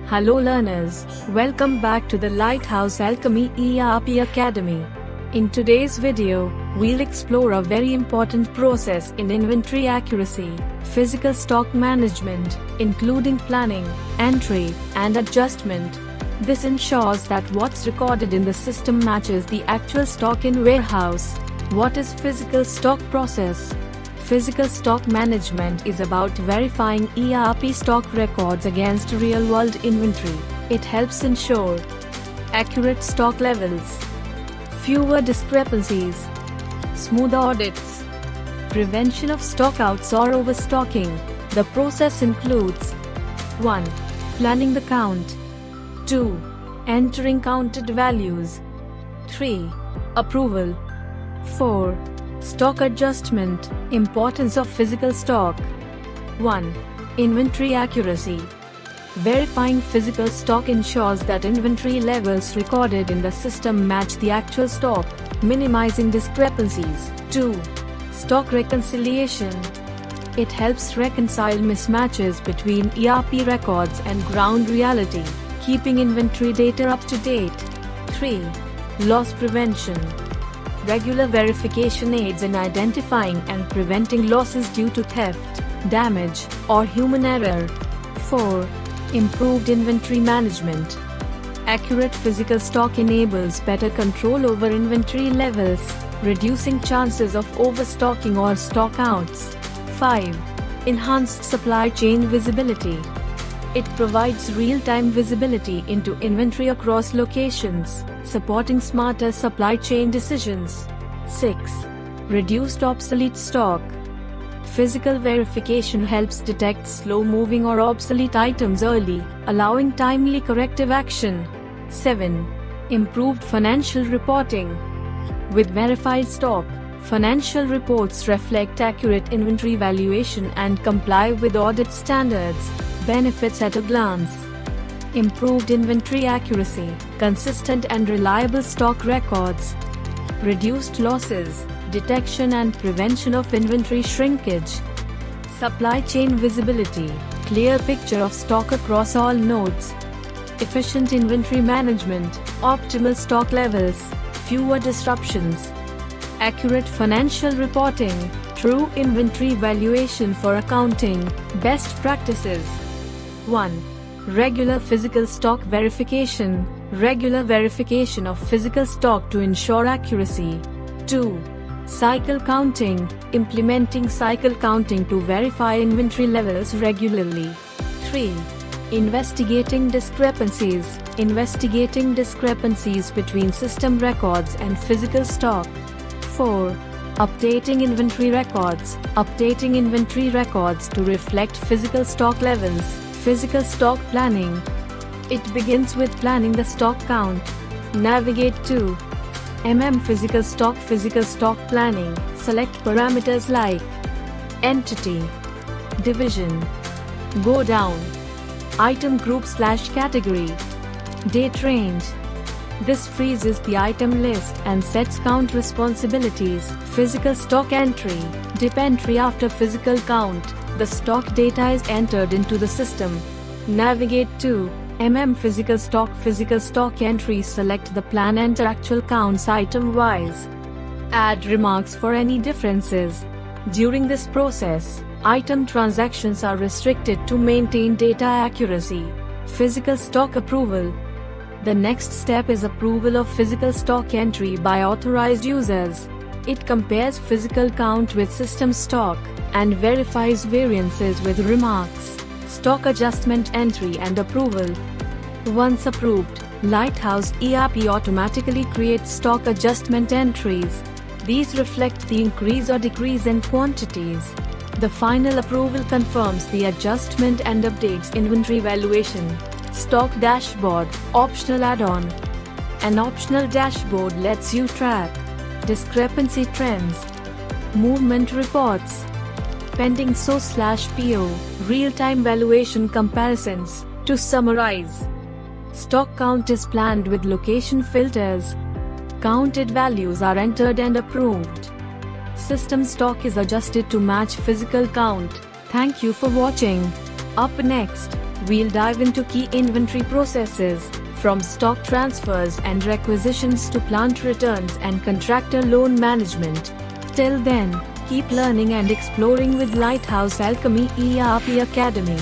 Hello learners, welcome back to the Lighthouse Alchemy ERP Academy. In today's video, we'll explore a very important process in inventory accuracy, physical stock management, including planning, entry, and adjustment. This ensures that what's recorded in the system matches the actual stock in warehouse. What is physical stock process? Physical stock management is about verifying ERP stock records against real-world inventory. It helps ensure accurate stock levels, fewer discrepancies, smooth audits, prevention of stockouts or overstocking. The process includes 1. Planning the count, 2. Entering counted values, 3. Approval, 4. Stock adjustment. Importance of physical stock. 1. Inventory accuracy. Verifying physical stock ensures that inventory levels recorded in the system match the actual stock, minimizing discrepancies. 2. Stock reconciliation. It helps reconcile mismatches between ERP records and ground reality, keeping inventory data up to date. 3. Loss prevention. Regular verification aids in identifying and preventing losses due to theft, damage, or human error. 4. Improved inventory management. Accurate physical stock enables better control over inventory levels, reducing chances of overstocking or stockouts. 5. Enhanced supply chain visibility. It provides real-time visibility into inventory across locations, supporting smarter supply chain decisions. 6. Reduced obsolete stock. Physical verification helps detect slow-moving or obsolete items early, allowing timely corrective action. 7. Improved financial reporting. With verified stock, financial reports reflect accurate inventory valuation and comply with audit standards. Benefits at a glance. Improved inventory accuracy, consistent and reliable stock records, reduced losses, detection and prevention of inventory shrinkage, supply chain visibility, clear picture of stock across all nodes, efficient inventory management, optimal stock levels, fewer disruptions, accurate financial reporting, true inventory valuation for accounting, best practices. 1. Regular physical stock verification. Regular verification of physical stock to ensure accuracy. 2. Cycle counting. Implementing cycle counting to verify inventory levels regularly. 3. Investigating discrepancies. Investigating discrepancies between system records and physical stock. 4. Updating inventory records. Updating inventory records to reflect physical stock levels. Physical stock planning. It begins with planning the stock count. Navigate to Physical stock planning. Select parameters like entity, division, go down, item group/category, date range. This freezes the item list and sets count responsibilities. Physical stock entry. Dip entry. After physical count, the stock data is entered into the system. Navigate to Physical stock entry. Select the plan, enter actual counts item wise. Add remarks for any differences. During this process, item transactions are restricted to maintain data accuracy. Physical stock approval. The next step is approval of physical stock entry by authorized users. It compares physical count with system stock and verifies variances with remarks. Stock adjustment entry and approval. Once approved, Lighthouse ERP automatically creates stock adjustment entries. These reflect the increase or decrease in quantities. The final approval confirms the adjustment and updates inventory valuation. Stock dashboard, optional add-on. An optional dashboard lets you track discrepancy trends, movement reports, pending SO/PO, real-time valuation comparisons. To summarize, stock count is planned with location filters. Counted values are entered and approved. System stock is adjusted to match physical count. Thank you for watching. Up next, We'll dive into key inventory processes, from stock transfers and requisitions to plant returns and contractor loan management. Till then, keep learning and exploring with Lighthouse Alchemy ERP Academy.